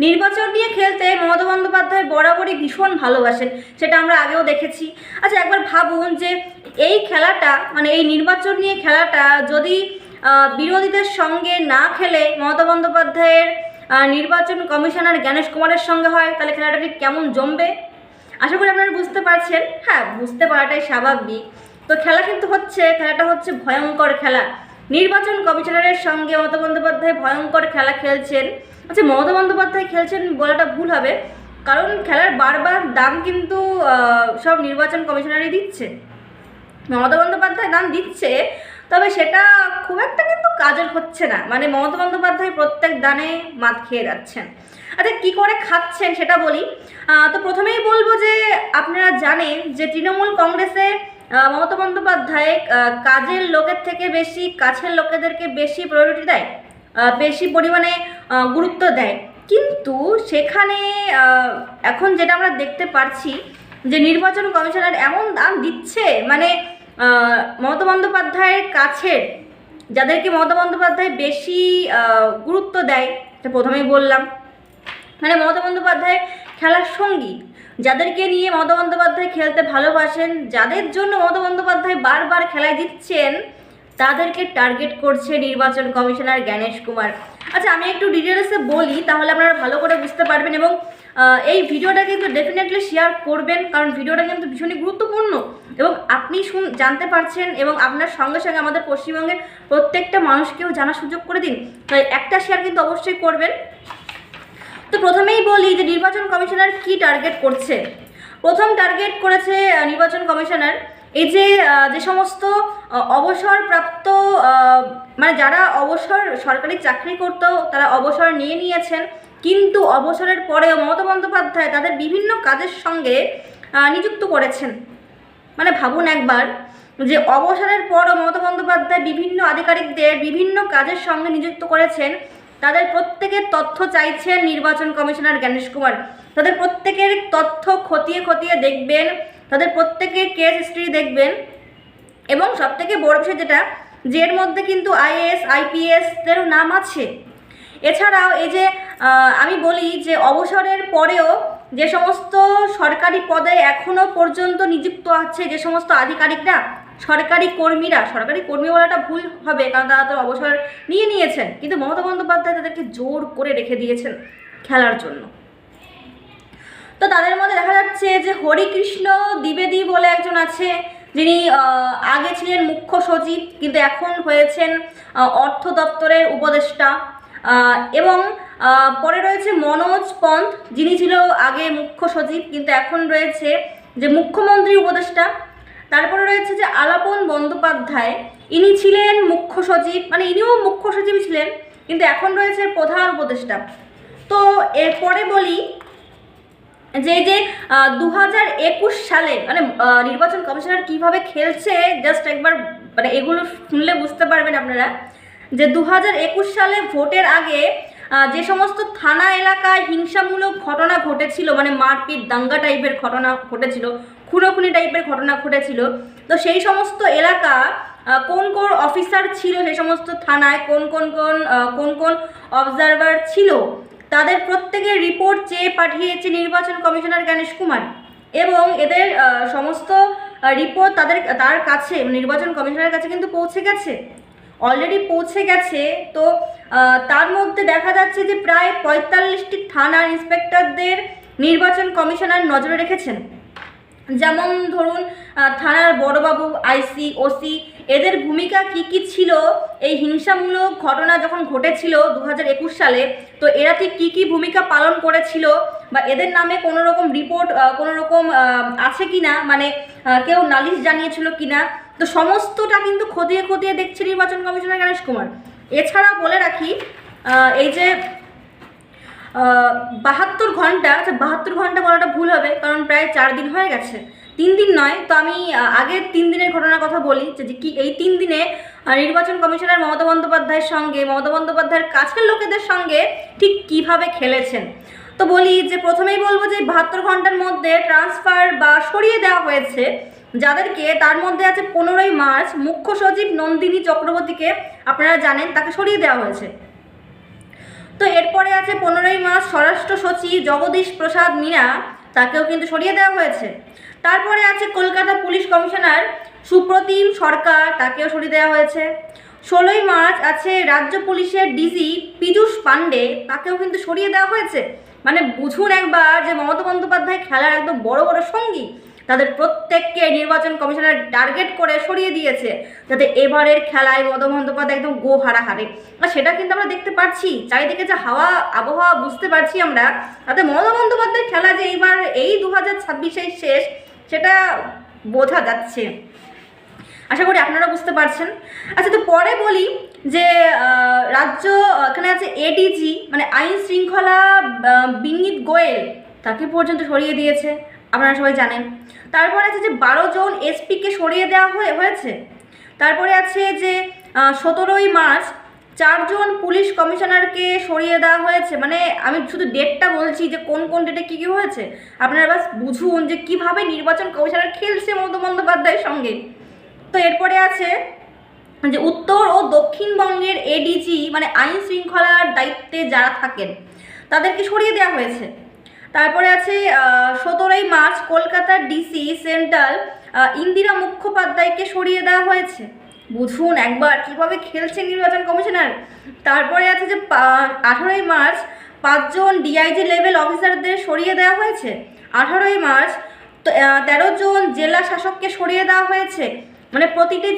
নির্বাচন নিয়ে খেলতে মমতা বন্দ্যোপাধ্যায় বরাবরই ভীষণ ভালোবাসেন, সেটা আমরা আগেও দেখেছি। আচ্ছা, একবার ভাবুন যে এই খেলাটা, মানে এই নির্বাচন নিয়ে খেলাটা যদি বিরোধীদের সঙ্গে না খেলে মমতা বন্দ্যোপাধ্যায়ের নির্বাচন কমিশনার জ্ঞানেশ কুমারের সঙ্গে হয়, তাহলে খেলাটা ঠিক কেমন জমবে আশা করি আপনারা বুঝতে পারছেন। হ্যাঁ, বুঝতে পারাটাই স্বাভাবিক। তো খেলাটা হচ্ছে ভয়ঙ্কর খেলা। নির্বাচন কমিশনারের সঙ্গে মমতা বন্দ্যোপাধ্যায় ভয়ঙ্কর খেলা খেলছেন। আচ্ছা, মমতা বন্দ্যোপাধ্যায় খেলছেন বলাটা ভুল হবে, কারণ খেলার বারবার দাম কিন্তু সব নির্বাচন কমিশনারই দিচ্ছে। মমতা বন্দ্যোপাধ্যায় দাম দিচ্ছে, তবে সেটা খুব একটা কিন্তু কাজের হচ্ছে না। মানে মমতা বন্দ্যোপাধ্যায় প্রত্যেক দানে মাত খেয়ে যাচ্ছেন। আচ্ছা, কী করে খাচ্ছেন সেটা বলি। তো প্রথমেই বলবো যে আপনারা জানেন যে তৃণমূল কংগ্রেসে মমতা বন্দ্যোপাধ্যায় কাজের লোকের থেকে বেশি কাছের লোকেদেরকে বেশি প্রায়োরিটি দেয়, বেশি পরিমাণে গুরুত্ব দেয়। কিন্তু সেখানে এখন যেটা আমরা দেখতে পারছি যে নির্বাচন কমিশনার এমন দাম দিচ্ছে, মানে মমতা বন্দ্যোপাধ্যায়ের কাছের যাদেরকে মমতা বন্দ্যোপাধ্যায় বেশি গুরুত্ব দেয়, সেটা প্রথমেই বললাম, মানে মমতা বন্দ্যোপাধ্যায় খেলার সঙ্গী, যাদেরকে নিয়ে মমতা বন্দ্যোপাধ্যায় খেলতে ভালোবাসেন, যাদের জন্য মমতা বন্দ্যোপাধ্যায় বারবার খেলায় দিচ্ছেন, তাদেরকে টার্গেট করছে নির্বাচন কমিশনার জ্ঞানেশ কুমার। আচ্ছা, আমি একটু ডিটেলসে বলি, তাহলে আপনারা ভালো করে বুঝতে পারবেন। এবং এই ভিডিওটা কিন্তু ডেফিনেটলি শেয়ার করবেন, কারণ ভিডিওটা কিন্তু ভীষণই গুরুত্বপূর্ণ এবং আপনি জানতে পারছেন, এবং আপনার সঙ্গে সঙ্গে আমাদের পশ্চিমবঙ্গের প্রত্যেকটা মানুষকেও জানার সুযোগ করে দিন। তাই একটা শেয়ার কিন্তু অবশ্যই করবেন। তো প্রথমেই বলি যে নির্বাচন কমিশনার কি টার্গেট করছে। প্রথম টার্গেট করেছে নির্বাচন কমিশনার এই যে সমস্ত অবসরপ্রাপ্ত, মানে যারা অবসর সরকারি চাকরি করতো তারা অবসর নিয়েছেন, কিন্তু অবসরের পরেও মমতা বন্দ্যোপাধ্যায় তাদের বিভিন্ন কাজের সঙ্গে নিযুক্ত করেছেন। মানে ভাবুন একবার যে অবসরের পরও মমতা বন্দ্যোপাধ্যায় বিভিন্ন আধিকারিকদের বিভিন্ন কাজের সঙ্গে নিযুক্ত করেছেন। তাদের প্রত্যেকের তথ্য চাইছেন নির্বাচন কমিশনার জ্ঞানেশ কুমার। তাদের প্রত্যেকের তথ্য খতিয়ে খতিয়ে দেখবেন, তাদের প্রত্যেকের কেস হিস্ট্রি দেখবেন, এবং সবথেকে বড় বিষয় যেটা, যে এর মধ্যে কিন্তু আইএএস আইপিএসদেরও নাম আছে। এছাড়াও এই যে আমি বলি যে অবসরের পরেও যে সমস্ত সরকারি পদে এখনও পর্যন্ত নিযুক্ত আছে যে সমস্ত আধিকারিকরা, সরকারি কর্মী বলাটা ভুল হবে, কারণ তারা তো অবসর নিয়েছেন, কিন্তু মমতা বন্দ্যোপাধ্যায় তাদেরকে জোর করে রেখে দিয়েছেন খেলার জন্য। তো তাদের মধ্যে দেখা যাচ্ছে যে হরিকৃষ্ণ দ্বিবেদী বলে একজন আছে, যিনি আগে ছিলেন মুখ্য সচিব, কিন্তু এখন হয়েছেন অর্থ দপ্তরের উপদেষ্টা। এবং পরে রয়েছে মনোজ পন্থ, যিনি ছিল আগে মুখ্য সচিব, কিন্তু এখন রয়েছে যে মুখ্যমন্ত্রী উপদেষ্টা। তারপরে রয়েছে যে আলাপন বন্দ্যোপাধ্যায়, ইনি ছিলেন মুখ্য সচিব, মানে ইনিও মুখ্য সচিব ছিলেন, কিন্তু এখন রয়েছে প্রধান উপদেষ্টা। তো এরপরে বলি যে 2021 সালে মানে নির্বাচন কমিশনার কীভাবে খেলছে, জাস্ট একবার মানে এগুলো শুনলে বুঝতে পারবেন আপনারা যে 2021 সালে ভোটের আগে যে সমস্ত থানা এলাকায় হিংসামূলক ঘটনা ঘটেছিল, মানে মারপিট দাঙ্গা টাইপের ঘটনা ঘটেছিল, খুনোখুনি টাইপের ঘটনা ঘটেছিল, তো সেই সমস্ত এলাকা কোন কোন অফিসার ছিল, সেই সমস্ত থানায় কোন কোন অবজারভার ছিল, তাদের প্রত্যেকের রিপোর্ট চেয়ে পাঠিয়েছে নির্বাচন কমিশনার জ্ঞানেশ কুমার। এবং এদের সমস্ত রিপোর্ট তার কাছে, নির্বাচন কমিশনারের কাছে কিন্তু অলরেডি পৌঁছে গেছে। তো তার মধ্যে দেখা যাচ্ছে যে প্রায় 45টি থানার ইন্সপেক্টরদের নির্বাচন কমিশনার নজরে রেখেছেন। যেমন ধরুন থানার বড়বাবু, আইসি, ওসি, এদের ভূমিকা কি ছিল এই হিংসামূলক ঘটনা যখন ঘটেছিল 2021 সালে, তো এরা ঠিক কী ভূমিকা পালন করেছিল, বা এদের নামে কোনো রকম রিপোর্ট কোনো রকম আছে কি না, মানে কেউ নালিশ জানিয়েছিল কি না, তো সমস্তটা কিন্তু খতিয়ে খতিয়ে দেখছে নির্বাচন কমিশনার জ্ঞানেশ কুমার। এছাড়া বলে রাখি এই যে 72 ঘন্টা, আচ্ছা 72 ঘন্টা বলাটা ভুল হবে, কারণ প্রায় 4 দিন হয়ে গেছে, 3 দিন নয়। তো আমি আগের 3 দিনের ঘটনার কথা বলি যে কি এই 3 দিনে নির্বাচন কমিশনার মমতা বন্দ্যোপাধ্যায়ের সঙ্গে, মমতা বন্দ্যোপাধ্যায়ের কাছের লোকেদের সঙ্গে ঠিক কিভাবে খেলেছেন। তো বলি যে প্রথমেই বলবো যে 72 ঘন্টার মধ্যে ট্রান্সফার বা সরিয়ে দেওয়া হয়েছে যাদেরকে, তার মধ্যে আছে 15ই মার্চ মুখ্য সচিব নন্দিনী চক্রবর্তীকে, আপনারা জানেন তাকে সরিয়ে দেওয়া হয়েছে। তো এরপরে আছে 15ই মার্চ স্বরাষ্ট্র সচিব জগদীশ প্রসাদ মীনা, তাকেও কিন্তু সরিয়ে দেওয়া হয়েছে। তারপরে আছে কলকাতা পুলিশ কমিশনার সুপ্রতিম সরকার, তাকেও সরিয়ে দেওয়া হয়েছে। 16ই মার্চ আছে রাজ্য পুলিশের ডিজি পীযূষ পাণ্ডে, তাকেও কিন্তু সরিয়ে দেওয়া হয়েছে। মানে বুঝুন একবার যে মমতা বন্দ্যোপাধ্যায় খেলার একদম বড় বড় সঙ্গী, তাদের প্রত্যেককে নির্বাচন কমিশনার টার্গেট করে সরিয়ে দিয়েছে, যাতে এবারের খেলায় মমতা বন্দ্যোপাধ্যায় একদম গো হারে। আর সেটা কিন্তু আমরা দেখতে পাচ্ছি, চারিদিকে যে হাওয়া আবহাওয়া বুঝতে পারছি আমরা, তাতে মমতা বন্দ্যোপাধ্যায়ের খেলা যে এইবার এই 2026 শেষ, সেটা বোঝা যাচ্ছে। আশা করি আপনারা বুঝতে পারছেন। আচ্ছা, তো পরে বলি যে রাজ্য এখানে আছে এডিজি মানে আইন শৃঙ্খলা বিনীত গোয়েল, তাকে পর্যন্ত সরিয়ে দিয়েছে, আপনারা সবাই জানেন। তারপরে আছে যে 12 জন এসপিকে সরিয়ে দেওয়া হয়েছে। তারপরে আছে যে 17ই মার্চ 4 জন পুলিশ কমিশনারকে সরিয়ে দেওয়া হয়েছে। মানে আমি শুধু ডেটটা বলছি যে কোন কোন ডেটে কী কী হয়েছে, আপনারা বাস বুঝুন যে কীভাবে নির্বাচন কমিশনার খেলছে মমতা বন্দ্যোপাধ্যায়ের সঙ্গে। তো এরপরে আছে যে উত্তর ও দক্ষিণবঙ্গের এডিজি মানে আইন শৃঙ্খলার দায়িত্বে যারা থাকেন তাদেরকে সরিয়ে দেওয়া হয়েছে। তারপরে আছে 17ই মার্চ কলকাতার ডিসি সেন্ট্রাল ইন্দিরা মুখোপাধ্যায়কে সরিয়ে দেওয়া হয়েছে। বুঝুন একবার কীভাবে খেলছে নির্বাচন কমিশনার। তারপরে আছে যে 18ই মার্চ 5 জন ডিআইজি লেভেল অফিসারদের সরিয়ে দেওয়া হয়েছে। 18ই মার্চ 13 জন জেলা শাসককে সরিয়ে দেওয়া হয়েছে। মানে প্রতিটি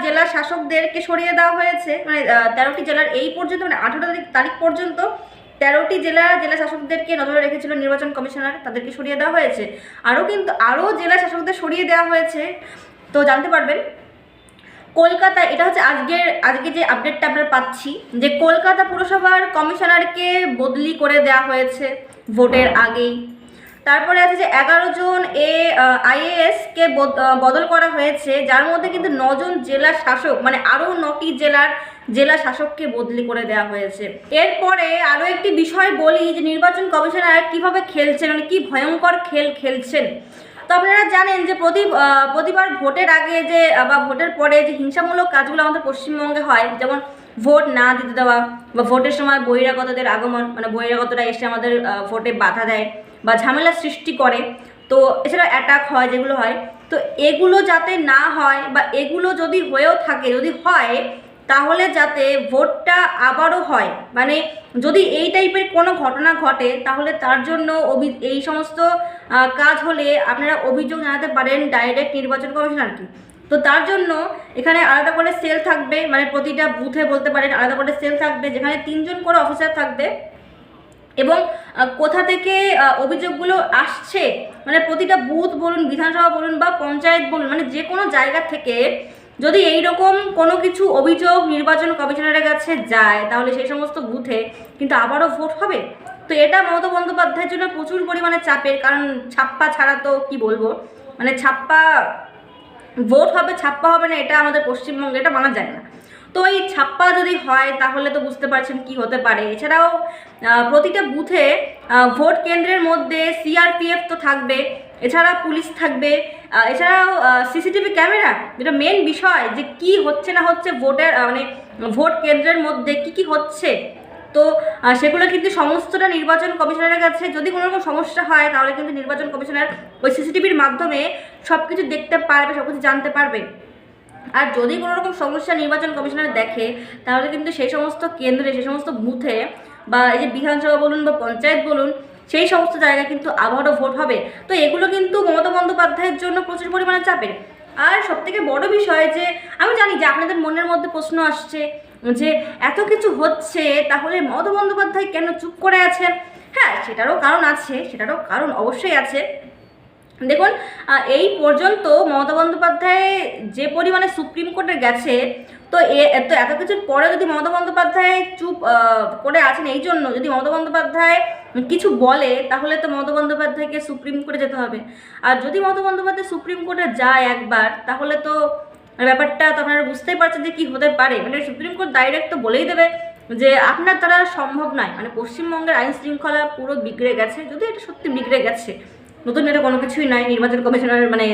জেলা শাসকদেরকে সরিয়ে দেওয়া হয়েছে। মানে 13টি জেলার এই পর্যন্ত মানে 18 তারিখ পর্যন্ত 13টি জেলা শাসকদেরকে নজরে রেখেছিল নির্বাচন কমিশনার, তাদেরকে সরিয়ে দেওয়া হয়েছে। আরও জেলা শাসকদের সরিয়ে দেওয়া হয়েছে। তো জানতে পারবেন কলকাতা, এটা হচ্ছে আজকে যে আপডেটটা আমরা পাচ্ছি যে কলকাতা পুরসভার কমিশনারকে বদলি করে দেওয়া হয়েছে ভোটের আগেই। তারপরে আছে যে 11 জন আইএএসকে বদল করা হয়েছে, যার মধ্যে কিন্তু 9 জন জেলা শাসক মানে আরও 9টি জেলা শাসককে বদলি করে দেওয়া হয়েছে। এরপরে আরও একটি বিষয় বলি যে নির্বাচন কমিশনার কীভাবে খেলছেন, মানে কী ভয়ঙ্কর খেলছেন। তো আপনারা জানেন যে প্রতিবার ভোটের আগে যে বা ভোটের পরে যে হিংসামূলক কাজগুলো আমাদের পশ্চিমবঙ্গে হয়, যেমন ভোট না দিতে দেওয়া বা ভোটের সময় বহিরাগতদের আগমন, মানে বহিরাগতরা এসে আমাদের ভোটে বাধা দেয় বা ঝামেলা সৃষ্টি করে, তো এছাড়া অ্যাটাক হয় যেগুলো হয়, তো এগুলো যাতে না হয় বা এগুলো যদি হয়েও থাকে, যদি হয় তাহলে যাতে ভোটটা আবারও হয়, মানে যদি এই টাইপের কোনো ঘটনা ঘটে তাহলে তার জন্য এই সমস্ত কাজ হলে আপনারা অভিযোগ জানাতে পারেন ডাইরেক্ট নির্বাচন কমিশনারকে। তো তার জন্য এখানে আলাদা করে সেল থাকবে, মানে প্রতিটা বুথে বলতে পারেন আলাদা করে সেল থাকবে, যেখানে 3 জন করে অফিসার থাকবে এবং কোথা থেকে অভিযোগগুলো আসছে, মানে প্রতিটা বুথ বলুন, বিধানসভা বলুন বা পঞ্চায়েত বলুন, মানে যে কোনো জায়গা থেকে যদি এই রকম কোনো কিছু অভিযোগ নির্বাচন কমিশনারের কাছে যায় তাহলে সেই সমস্ত বুথে কিন্তু আবারও ভোট হবে। তো এটা মমতা বন্দ্যোপাধ্যায়ের জন্য প্রচুর পরিমাণে চাপের, কারণ ছাপ্পা ছাড়া তো কি বলবো, মানে ভোট হবে ছাপ্পা হবে না, এটা আমাদের পশ্চিমবঙ্গে এটা মানা যায় না। তো এই ছাপ্পা যদি হয় তাহলে তো বুঝতে পারছেন কি হতে পারে। এছাড়াও প্রতিটা বুথে ভোট কেন্দ্রের মধ্যে সিআরপিএফ তো থাকবে, এছাড়া পুলিশ থাকবে, এছাড়াও সিসিটিভি ক্যামেরা, যেটা মেন বিষয় যে কি হচ্ছে না হচ্ছে মানে ভোট কেন্দ্রের মধ্যে কি হচ্ছে, তো সেগুলো কিন্তু সমস্তটা নির্বাচন কমিশনারের কাছে। যদি কোনো রকম সমস্যা হয় তাহলে কিন্তু নির্বাচন কমিশনার ওই সিসিটিভির মাধ্যমে সব কিছু দেখতে পারবে, সব কিছু জানতে পারবে। আর যদি কোনো রকম সমস্যা নির্বাচন কমিশনার দেখে তাহলে কিন্তু সেই সমস্ত কেন্দ্রে, সেই সমস্ত বুথে বা এই যে বিধানসভা বলুন বা পঞ্চায়েত বলুন, সেই সমস্ত জায়গায় কিন্তু আবারও ভোট হবে। তো এগুলো কিন্তু মমতা বন্দ্যোপাধ্যায়ের জন্য প্রচুর পরিমাণে চাপের। আর সবথেকে বড় বিষয় যে আমি জানি যে আপনাদের মনের মধ্যে প্রশ্ন আসছে যে এত কিছু হচ্ছে তাহলে মমতা বন্দ্যোপাধ্যায় কেন চুপ করে আছেন। হ্যাঁ, সেটারও কারণ অবশ্যই আছে। দেখুন, এই পর্যন্ত মমতা বন্দ্যোপাধ্যায় যে পরিমাণে সুপ্রিম কোর্টে গেছে, তো এত কিছুর পরে যদি মমতা বন্দ্যোপাধ্যায় চুপ করে আছেন, এই জন্য যদি মমতা বন্দ্যোপাধ্যায় কিছু বলে তাহলে তো মমতা বন্দ্যোপাধ্যায়কে সুপ্রিম কোর্টে যেতে হবে। আর যদি মমতা বন্দ্যোপাধ্যায় সুপ্রিম কোর্টে যায় একবার, তাহলে তো ব্যাপারটা তো আপনারা বুঝতেই পারছেন যে কী হতে পারে। মানে সুপ্রিম কোর্ট ডাইরেক্ট তো বলেই দেবে যে আপনার দ্বারা সম্ভব নয়, মানে পশ্চিমবঙ্গের আইন শৃঙ্খলা পুরো বিগড়ে গেছে। যদি এটা সত্যি বিগড়ে গেছে, নতুন এটা কোনো কিছুই নয়, নির্বাচন কমিশনার মানে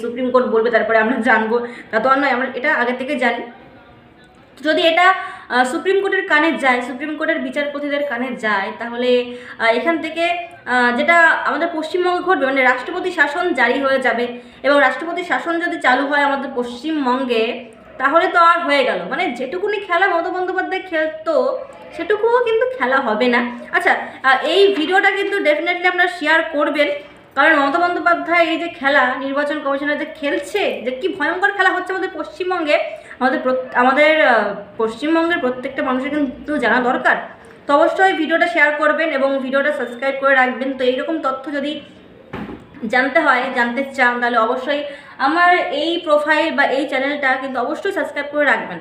সুপ্রিম কোর্ট বলবে তারপরে আমরা জানবো, তা তো আর নয়, আমরা এটা আগে থেকে জানি। যদি এটা সুপ্রিম কোর্টের কানে যায়, সুপ্রিম কোর্টের বিচারপতিদের কানে যায়, তাহলে এখান থেকে যেটা আমাদের পশ্চিমবঙ্গে ঘটবে, মানে রাষ্ট্রপতি শাসন জারি হয়ে যাবে, এবং রাষ্ট্রপতি শাসন যদি চালু হয় আমাদের পশ্চিমবঙ্গে, তাহলে তো আর হয়ে গেল, মানে যেটুকুনি খেলা মমতা বন্দ্যোপাধ্যায় খেলতো সেটুকুও কিন্তু খেলা হবে না। আচ্ছা, এই ভিডিওটা কিন্তু ডেফিনেটলি আপনারা শেয়ার করবেন, কারণ মমতা বন্দ্যোপাধ্যায় এই যে খেলা নির্বাচন কমিশনের যে খেলছে, যে কি ভয়ঙ্কর খেলা হচ্ছে আমাদের পশ্চিমবঙ্গে, আমাদের পশ্চিমবঙ্গের প্রত্যেকটা মানুষের কিন্তু জানা দরকার। তো অবশ্যই ভিডিওটা শেয়ার করবেন এবং ভিডিওটা সাবস্ক্রাইব করে রাখবেন। তো এইরকম তথ্য যদি জানতে চান, তাহলে অবশ্যই আমার এই প্রোফাইল বা এই চ্যানেলটা কিন্তু অবশ্যই সাবস্ক্রাইব করে রাখবেন।